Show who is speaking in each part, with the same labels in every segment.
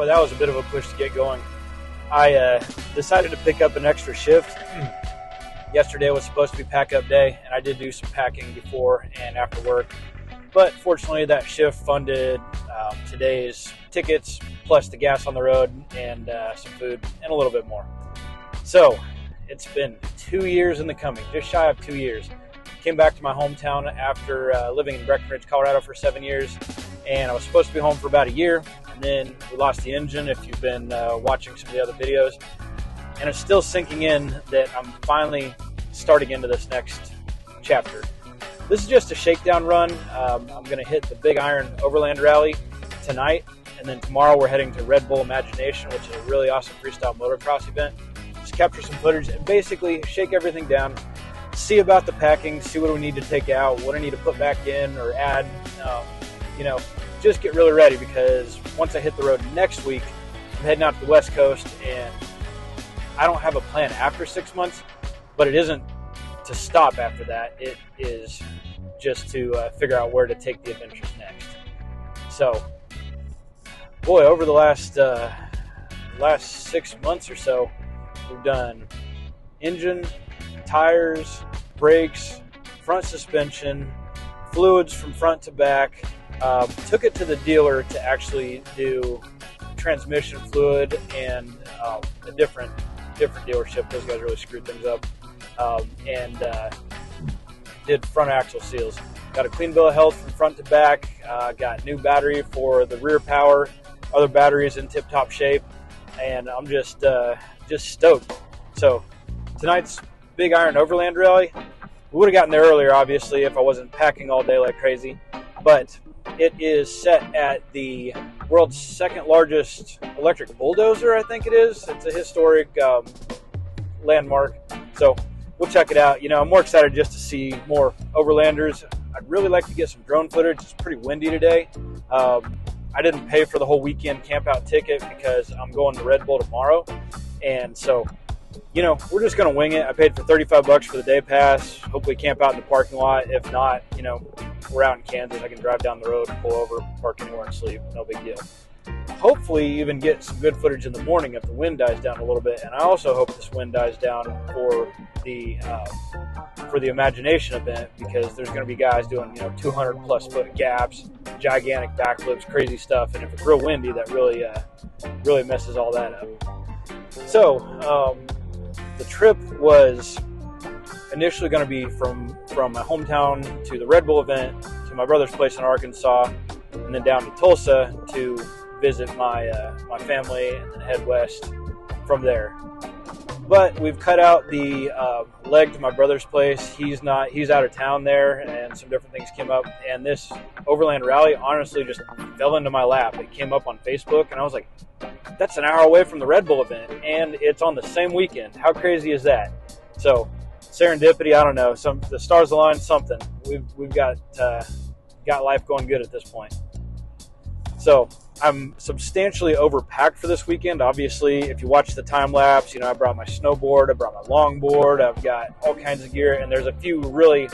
Speaker 1: Boy, that was a bit of a push to get going. I decided to pick up an extra shift. Yesterday was supposed to be pack-up day, and I did do some packing before and after work. But fortunately, that shift funded today's tickets, plus the gas on the road, and some food, and a little bit more. So, it's been 2 years in the coming, just shy of 2 years. Came back to my hometown after living in Breckenridge, Colorado for 7 years, and I was supposed to be home for about a year, and then we lost the engine, if you've been watching some of the other videos. And it's still sinking in that I'm finally starting into this next chapter. This is just a shakedown run. I'm going to hit the Big Iron Overland Rally tonight, and then tomorrow we're heading to Redbull Imagination, which is a really awesome freestyle motocross event. Just capture some footage and basically shake everything down, see about the packing, see what we need to take out, what I need to put back in or add, just get really ready, because once I hit the road next week, I'm heading out to the West Coast, and I don't have a plan after 6 months, but it isn't to stop after that. It is just to figure out where to take the adventures next. So, boy, over the last 6 months or so, we've done engine, tires, brakes, front suspension, fluids from front to back. Took it to the dealer to actually do transmission fluid and a different dealership. Those guys really screwed things up. And did front axle seals. Got a clean bill of health from front to back. Got new battery for the rear power. Other batteries in tip-top shape, and I'm just stoked. So tonight's Big Iron Overland Rally. We would have gotten there earlier, obviously, if I wasn't packing all day like crazy. But it is set at the world's second largest electric bulldozer, I think it is. It's a historic landmark. So we'll check it out. I'm more excited just to see more overlanders. I'd really like to get some drone footage. It's pretty windy today. I didn't pay for the whole weekend camp out ticket because I'm going to Red Bull tomorrow. And so, we're just going to wing it. I paid for $35 for the day pass. Hopefully camp out in the parking lot. If not, we're out in Kansas. I can drive down the road, pull over, park anywhere and sleep. No big deal. Hopefully even get some good footage in the morning if the wind dies down a little bit. And I also hope this wind dies down for the Imagination event, because there's going to be guys doing 200 plus foot gaps, gigantic backflips, crazy stuff. And if it's real windy, that really messes all that up. So the trip was initially going to be from my hometown to the Red Bull event to my brother's place in Arkansas, and then down to Tulsa to visit my family, and then head west from there. But we've cut out the leg to my brother's place. He's out of town there, and some different things came up. And this Overland Rally honestly just fell into my lap. It came up on Facebook, and I was like, that's an hour away from the Red Bull event, and it's on the same weekend. How crazy is that? So serendipity, I don't know. The stars aligned, something. We've got life going good at this point. So I'm substantially overpacked for this weekend. Obviously, if you watch the time lapse, I brought my snowboard, I brought my longboard, I've got all kinds of gear, and there's a few really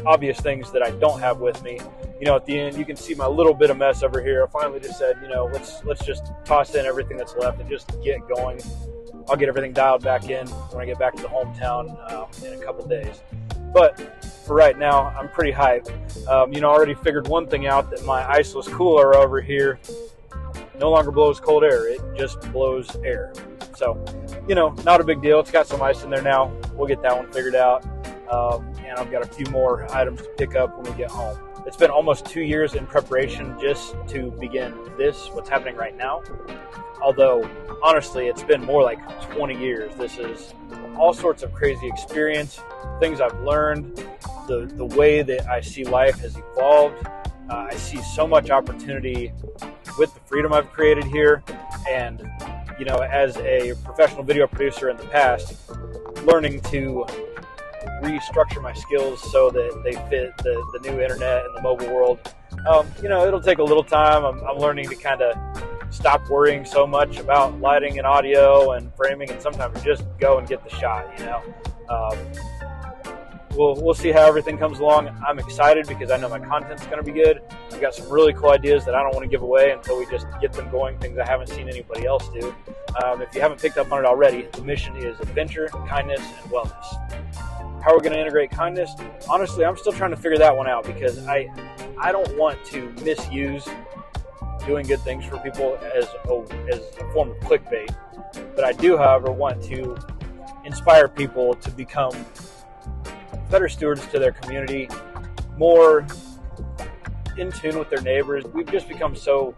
Speaker 1: obvious things that I don't have with me. At the end, you can see my little bit of mess over here. I finally just said, let's just toss in everything that's left and just get going. I'll get everything dialed back in when I get back to the hometown in a couple days. But for right now, I'm pretty hyped. I already figured one thing out, that my iceless cooler over here no longer blows cold air. It just blows air. So, not a big deal. It's got some ice in there now. We'll get that one figured out. And I've got a few more items to pick up when we get home. It's been almost 2 years in preparation just to begin what's happening right now. Although, honestly, it's been more like 20 years. This is all sorts of crazy experience, things I've learned, the way that I see life has evolved. I see so much opportunity with the freedom I've created here. And, as a professional video producer in the past, learning to restructure my skills so that they fit the new internet and the mobile world. It'll take a little time. I'm learning to kind of stop worrying so much about lighting and audio and framing, and sometimes just go and get the shot, we'll see how everything comes along. I'm excited because I know my content's going to be good. I've got some really cool ideas that I don't want to give away until we just get them going, things I haven't seen anybody else do. If you haven't picked up on it already, the mission is adventure, kindness, and wellness. How are we going to integrate kindness? Honestly, I'm still trying to figure that one out because I don't want to misuse doing good things for people as a form of clickbait. But I do, however, want to inspire people to become better stewards to their community, more in tune with their neighbors. We've just become so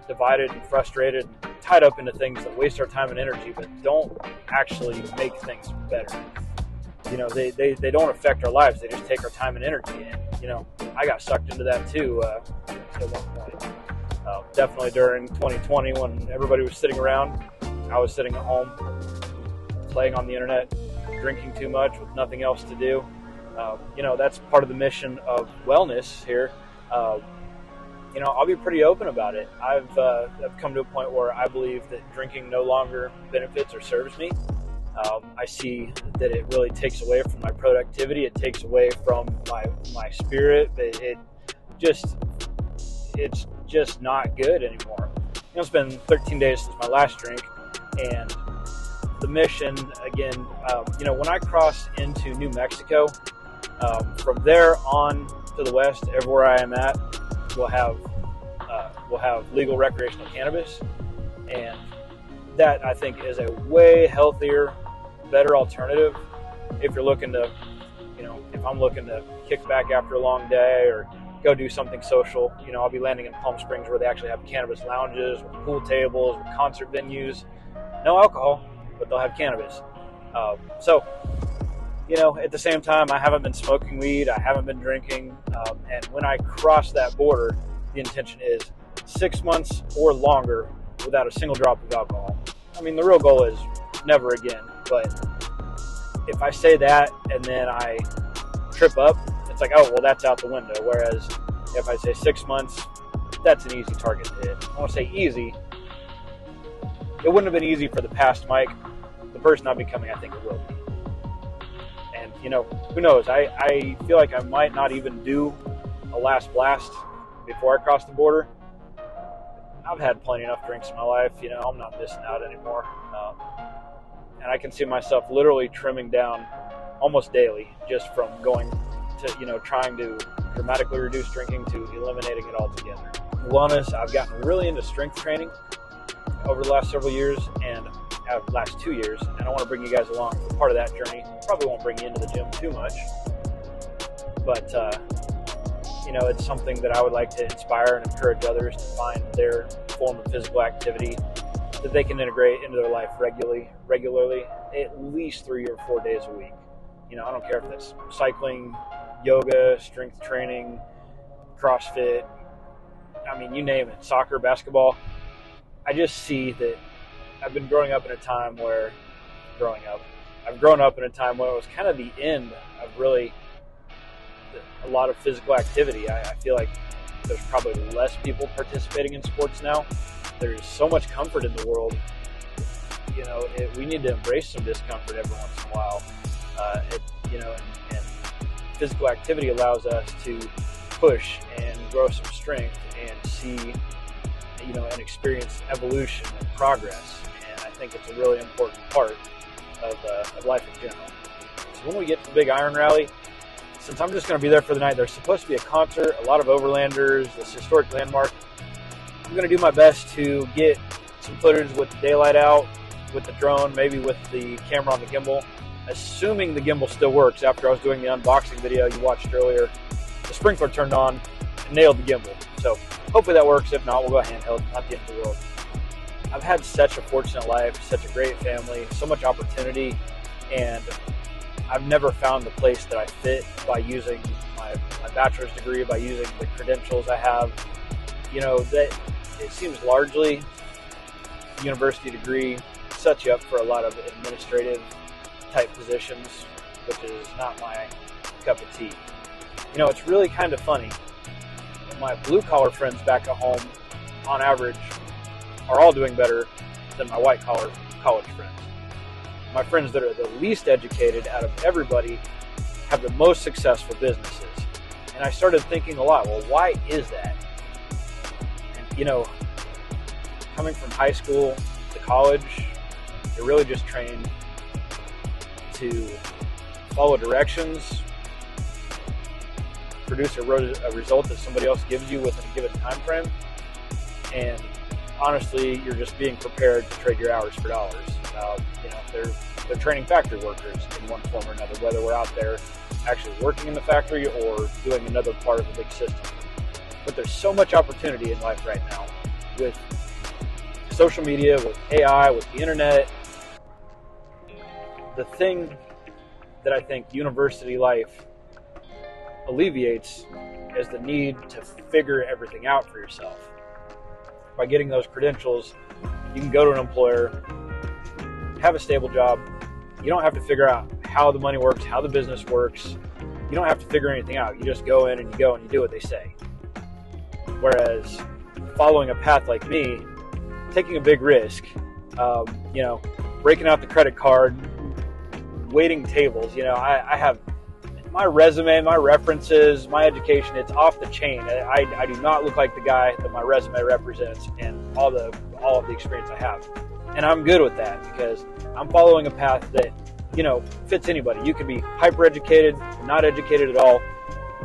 Speaker 1: divided and frustrated, tied up into things that waste our time and energy, but don't actually make things better. You know, they don't affect our lives. They just take our time and energy. And, you know, I got sucked into that too at one point. Definitely during 2020 when everybody was sitting around, I was sitting at home, playing on the internet, drinking too much with nothing else to do. You know, that's part of the mission of wellness here. You know, I'll be pretty open about it. I've come to a point where I believe that drinking no longer benefits or serves me. I see that it really takes away from my productivity. It takes away from my spirit. It's just not good anymore. You know, it's been 13 days since my last drink, and the mission again. You know, when I cross into New Mexico, from there on to the west, everywhere I am at, we'll have legal recreational cannabis, and that I think is a way healthier, better alternative if you're looking to, you know, if I'm looking to kick back after a long day or go do something social. You know, I'll be landing in Palm Springs where they actually have cannabis lounges with pool tables, with concert venues, no alcohol, but they'll have cannabis. So, you know, at the same time, I haven't been smoking weed, I haven't been drinking, and when I cross that border, the intention is 6 months or longer without a single drop of alcohol. I mean, the real goal is never again, but if I say that and then I trip up, it's like, oh, well, that's out the window. Whereas if I say 6 months, that's an easy target to hit. I want to say easy. It wouldn't have been easy for the past Mike. The person I'm becoming, I think it will be. And, you know, who knows? I feel like I might not even do a last blast before I cross the border. I've had plenty enough drinks in my life. You know, I'm not missing out anymore. And I can see myself literally trimming down almost daily just from going to, you know, trying to dramatically reduce drinking to eliminating it altogether. Wellness, I've gotten really into strength training over the last several years and last 2 years, and I want to bring you guys along for part of that journey. Probably won't bring you into the gym too much, but you know, it's something that I would like to inspire and encourage others to find their form of physical activity that they can integrate into their life regularly, at least 3 or 4 days a week. You know, I don't care if that's cycling, yoga, strength training, CrossFit, I mean, you name it, soccer, basketball. I just see that I've been growing up in a time where, I've grown up in a time where it was kind of the end of really a lot of physical activity. I feel like there's probably less people participating in sports now. There's so much comfort in the world. You know, we need to embrace some discomfort every once in a while. You know, and physical activity allows us to push and grow some strength and see, you know, and experience evolution and progress. And I think it's a really important part of life in general. So when we get to the Big Iron Rally, since I'm just going to be there for the night, there's supposed to be a concert, a lot of overlanders, this historic landmark. I'm going to do my best to get some footage with the daylight out, with the drone, maybe with the camera on the gimbal. Assuming the gimbal still works after I was doing the unboxing video you watched earlier, the sprinkler turned on and nailed the gimbal. So hopefully that works. If not, we'll go handheld, not the end of the world. I've had such a fortunate life, such a great family, so much opportunity, and I've never found the place that I fit by using my bachelor's degree, by using the credentials I have. You know, that it seems largely the university degree sets you up for a lot of administrative type positions, which is not my cup of tea. You know, it's really kind of funny. My blue collar friends back at home, on average, are all doing better than my white collar college friends. My friends that are the least educated out of everybody have the most successful businesses. And I started thinking a lot, well, why is that? And, you know, coming from high school to college, you're really just trained to follow directions, produce a result that somebody else gives you within a given time frame, and honestly, you're just being prepared to trade your hours for dollars. You know, they're training factory workers in one form or another, whether we're out there actually working in the factory or doing another part of a big system. But there's so much opportunity in life right now with social media, with AI, with the internet. The thing that I think university life alleviates is the need to figure everything out for yourself. By getting those credentials, you can go to an employer, have a stable job. You don't have to figure out how the money works, how the business works. You don't have to figure anything out. You just go in and you go and you do what they say. Whereas following a path like me, taking a big risk, you know, breaking out the credit card, waiting tables, you know, I have my resume, my references, my education, it's off the chain. I do not look like the guy that my resume represents and all of the experience I have. And I'm good with that because I'm following a path that, you know, fits anybody. You can be hyper educated, not educated at all.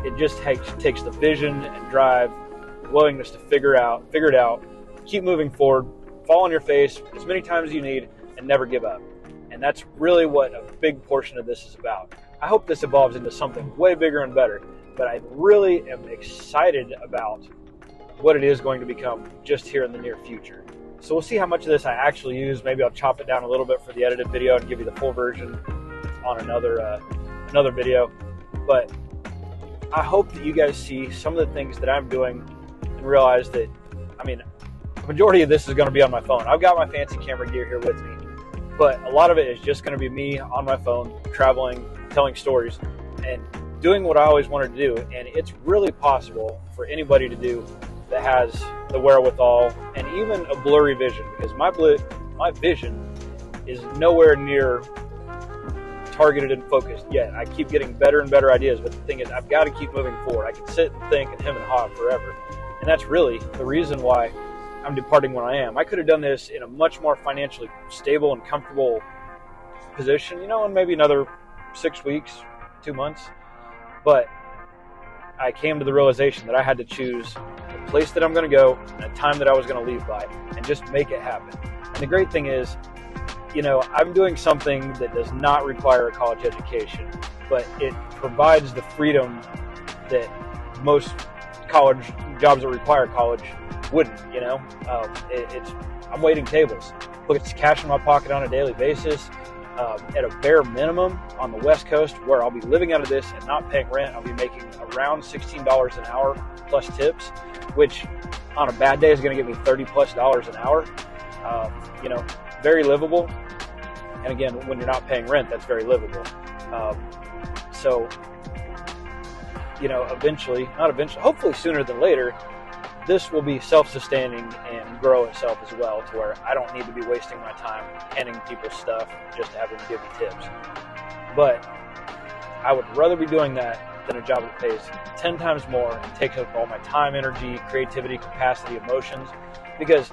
Speaker 1: It just takes the vision and drive, willingness to figure it out, keep moving forward, fall on your face as many times as you need, and never give up. And that's really what a big portion of this is about. I hope this evolves into something way bigger and better, but I really am excited about what it is going to become just here in the near future. So we'll see how much of this I actually use. Maybe I'll chop it down a little bit for the edited video and give you the full version on another video. But I hope that you guys see some of the things that I'm doing and realize that, I mean, the majority of this is going to be on my phone. I've got my fancy camera gear here with me, but a lot of it is just going to be me on my phone, traveling, telling stories, and doing what I always wanted to do. And it's really possible for anybody to do that has the wherewithal and even a blurry vision, because my vision is nowhere near targeted and focused yet. I keep getting better and better ideas, but the thing is, I've got to keep moving forward. I can sit and think and hem and haw forever, and that's really the reason why I'm departing when I am. I could have done this in a much more financially stable and comfortable position, you know, in maybe another 6 weeks, 2 months, but I came to the realization that I had to choose the place that I'm going to go and a time that I was going to leave by and just make it happen. And the great thing is, you know, I'm doing something that does not require a college education, but it provides the freedom that most college jobs that require college wouldn't, you know. I'm waiting tables. Look, it's cash in my pocket on a daily basis. At a bare minimum on the West Coast, where I'll be living out of this and not paying rent, I'll be making around $16 an hour plus tips, which on a bad day is going to give me $30+ an hour. You know, very livable. And again, when you're not paying rent, that's very livable. So, you know, hopefully sooner than later, this will be self-sustaining and grow itself as well, to where I don't need to be wasting my time handing people stuff just to have them give me tips. But I would rather be doing that than a job that pays 10 times more and takes up all my time, energy, creativity, capacity, emotions, because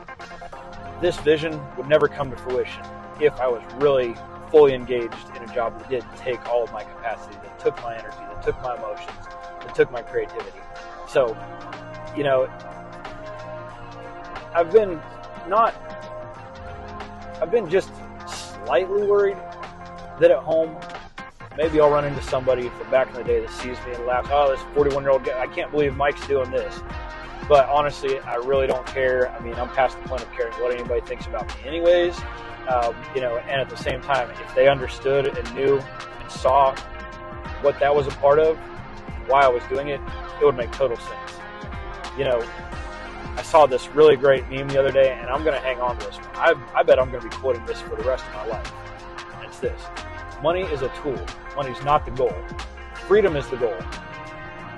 Speaker 1: this vision would never come to fruition if I was really fully engaged in a job that did take all of my capacity, that took my energy, that took my emotions, that took my creativity. So, you know, I've been just slightly worried that at home, maybe I'll run into somebody from back in the day that sees me and laughs, oh, this 41-year-old guy, I can't believe Mike's doing this. But honestly, I really don't care. I mean, I'm past the point of caring what anybody thinks about me anyways. You know, and at the same time, if they understood and knew and saw what that was a part of, why I was doing it, it would make total sense. You know, I saw this really great meme the other day, and I'm going to hang on to this one. I bet I'm going to be quoting this for the rest of my life. And it's this: money is a tool. Money is not the goal. Freedom is the goal.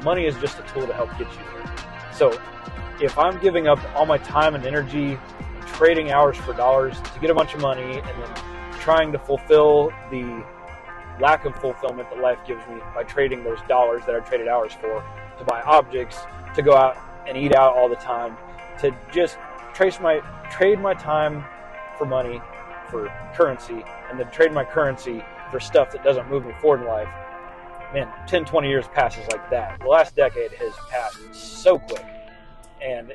Speaker 1: Money is just a tool to help get you there. So if I'm giving up all my time and energy, trading hours for dollars to get a bunch of money, and then trying to fulfill the lack of fulfillment that life gives me by trading those dollars that I traded hours for to buy objects, to go out and eat out all the time, to just trade my time for money, for currency, and then trade my currency for stuff that doesn't move me forward in life. Man, 10, 20 years passes like that. The last decade has passed so quick. And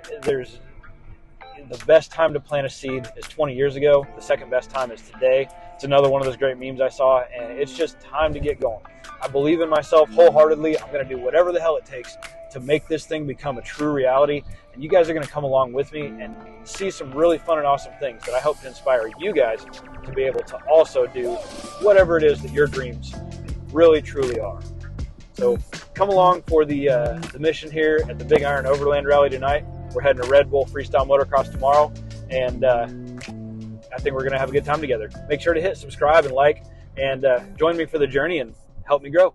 Speaker 1: the best time to plant a seed is 20 years ago. The second best time is today. It's another one of those great memes I saw, and it's just time to get going. I believe in myself wholeheartedly. I'm going to do whatever the hell it takes to make this thing become a true reality. And you guys are going to come along with me and see some really fun and awesome things that I hope to inspire you guys to be able to also do whatever it is that your dreams really, truly are. So come along for the mission here at the Big Iron Overland Rally tonight. We're heading to Redbull Freestyle Motocross tomorrow, and I think we're going to have a good time together. Make sure to hit subscribe and like, and join me for the journey and help me grow.